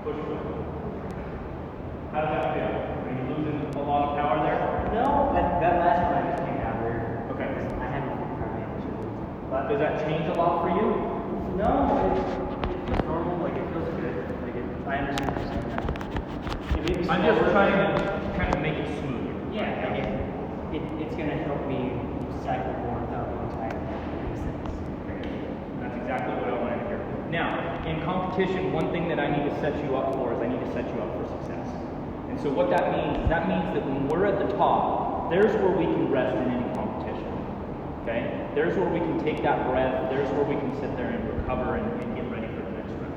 Push away. How does that feel? Are you losing a lot of power there? No, that last one I just came out weird. Okay. I hadn't figured out it. But does that change a lot for you? No, it feels normal. Like it feels good. Like I understand what you're saying. I'm just trying to kind of make it smooth. Yeah, like it's gonna help me cycle more without being tired. That makes sense. That's exactly what I wanted to hear. Now, in competition, one thing that I need to set you up for is I need to set you up for success. And so what that means is that when we're at the top, there's where we can rest in any competition. Okay? There's where we can take that breath. There's where we can sit there and recover and get ready for the next round.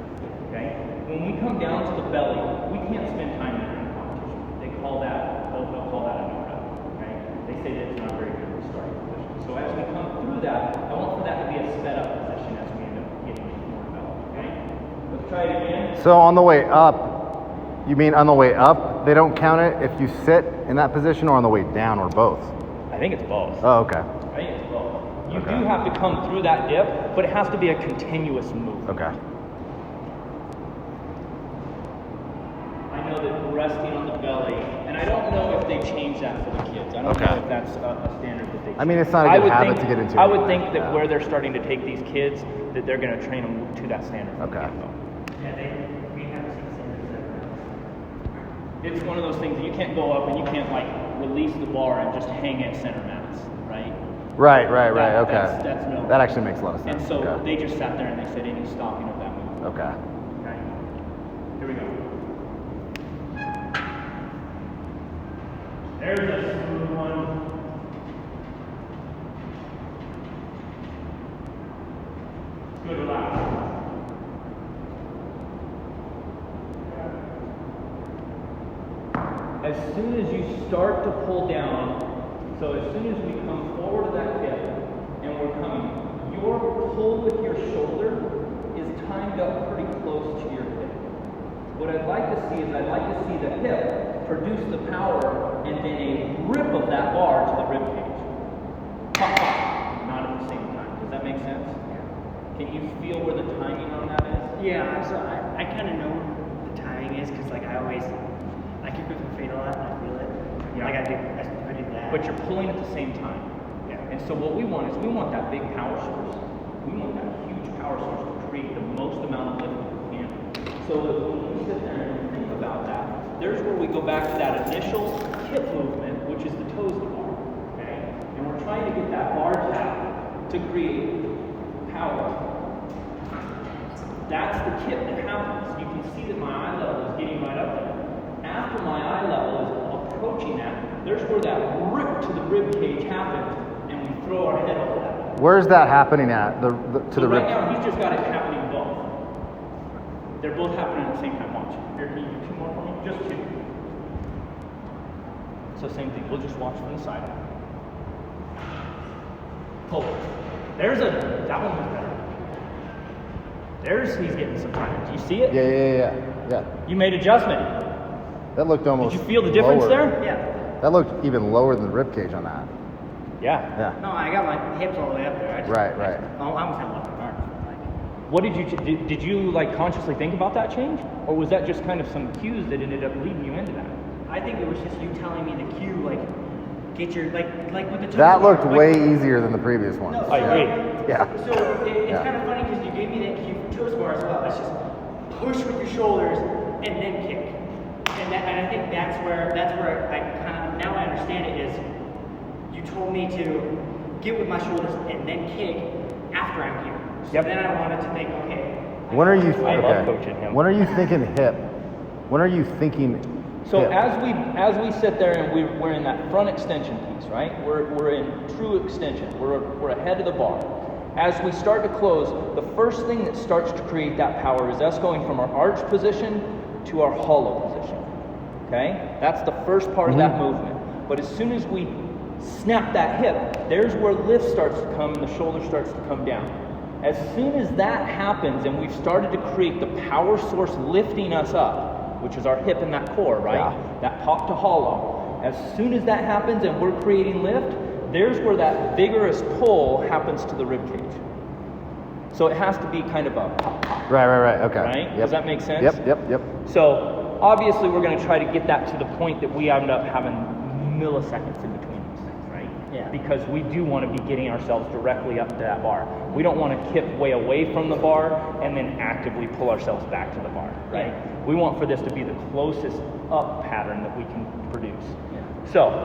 Okay? When we come down to the belly, we can't spend time in any competition. They'll call that a no rep. Okay? They say that it's not very good for starting position. So as we come through that, I want for that to be a sped up position as we end up getting more developed. Okay? Let's try it again. So on the way up, you mean on the way up, they don't count it if you sit in that position, or on the way down, or both? I think it's both. Oh, okay. I think it's both. You Okay. do have to come through that dip, but it has to be a continuous move. Okay. I know that resting on the belly, and I don't know if they change that for the kids. I don't Okay. know if that's a standard that they change. I mean, it's not a I good would habit think- to get into. I would anyway. think that Yeah. where they're starting to take these kids, that they're going to train them to that standard. from the Okay. get-go. Yeah, we haven't seen standards ever. It's one of those things that you can't go up and you can't like release the bar and just hang at center mass, right? Right. That- Okay. that's no. That actually makes a lot of And sense. so Okay. they just sat there and they said any stopping of that move. Okay. Okay. Here we go. There's a smooth one. Good relax. As soon as you start to pull down, so as soon as we come forward to that hip and we're coming, your pull with your shoulder is timed up pretty close to your hip. What I'd like to see is I'd like to see the hip produce the power and then a rip of that bar to the rib cage. Pop, pop. Not at the same time. Does that make sense? Can you feel where the timing on that is? Yeah, so I kind of know what the timing is because like I kick with my feet a lot and I feel it. Yeah. Like I did that. But you're pulling at the same time. Yeah. And so what we want is we want that big power source. We want that huge power source to create the most amount of lift that we can. So that when we sit there and think about that, there's where we go back to that initial hip movement, which is the toes to bar. Okay? And we're trying to get that bar tap to create power. That's the kip that happens. You can see that my eye level is getting right up there. After my eye level is approaching that, there's where that rip to the rib cage happens, and we throw our head over that. Where's that happening at? To So the right rib. now, he's just got it happening both. They're both happening at the same time. Watch. Here, can you do two more for me? Just two. So same thing. We'll just watch from the side. Pull it. That one was better. He's getting some time. Do you see it? Yeah. You made adjustment. That looked almost. Did you feel the difference lower. there? Yeah. That looked even lower than the rib cage on that. Yeah. Yeah. No, I got my hips all the way up there. Right. I almost had one arm. What did you like consciously think about that change? Or was that just kind of some cues that ended up leading you into that? I think it was just you telling me the cue, like, get your, like with the toes. That looked like, way easier than the previous one. No, I agree. Yeah. So it's Yeah. kind of funny because you gave me that cue for toes bar as well. It's just push with your shoulders and then kick. And I think that's where I kind of, now I understand it, is you told me to get with my shoulders and then kick after I'm here. So Yep. then I wanted to think, okay. When are you? I love okay. coaching him. When are you thinking hip? When are you thinking? So hip? as we sit there and we're in that front extension piece, right? We're in true extension. We're ahead of the bar. As we start to close, the first thing that starts to create that power is us going from our arch position to our hollow position. Okay? That's the first part of that movement. But as soon as we snap that hip, there's where lift starts to come and the shoulder starts to come down. As soon as that happens and we've started to create the power source lifting us up, which is our hip and that core, right? Yeah. That pop to hollow. As soon as that happens and we're creating lift, there's where that vigorous pull happens to the rib cage. So it has to be kind of a, Right. Okay. right? Yep. Does that make sense? Yep. So obviously we're going to try to get that to the point that we end up having milliseconds in between these things, right? Yeah. Because we do want to be getting ourselves directly up to that bar. We don't want to kip way away from the bar and then actively pull ourselves back to the bar, right? Yeah. We want for this to be the closest up pattern that we can produce. Yeah. So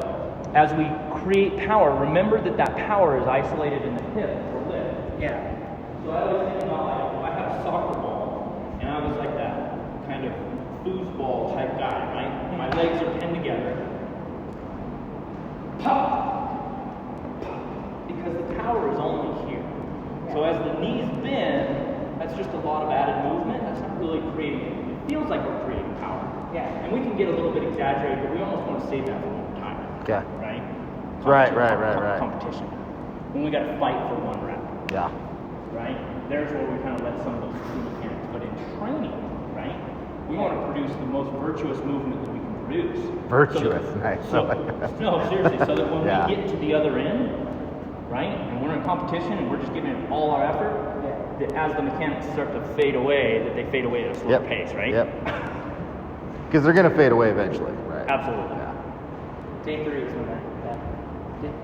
as we create power, remember that that power is isolated in the hip or lift. Yeah. So I was thinking about like, I have a soccer ball, and I was like that kind of foosball type guy, right? My legs are pinned together. Pop! Pop! Because the power is only here. So as the knees bend, that's just a lot of added movement. That's not really creating, it feels like we're creating power. Yeah. And we can get a little bit exaggerated, but we almost want to save that for one time. Okay. Right? Right. Competition. When we got to fight for one rep. Yeah. Right? There's where we kind of let some of those true mechanics. But in training, right, we want to produce the most virtuous movement that we can produce. Virtuous, So that, nice. So, no, seriously. So that when Yeah. we get to the other end, right, and we're in competition and we're just giving it all our effort, that as the mechanics start to fade away, that they fade away at a slower pace, right? Yep. Because they're gonna fade away eventually, right? Absolutely. Yeah. Day 3 is when that.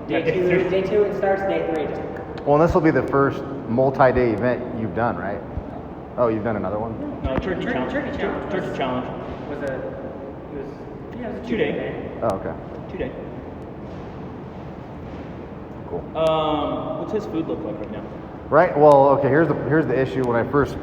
Yeah, Day day 2. three. Day 2 it starts. Day 3 just. Well, and this will be the first multi-day event you've done, right? Oh, you've done another one? No, turkey challenge. Turkey challenge. Turkey challenge. Was a. It was a 2-day. day. Oh, okay. 2-day. Cool. What's his food look like right now? Right. Well, okay. Here's the issue. When I first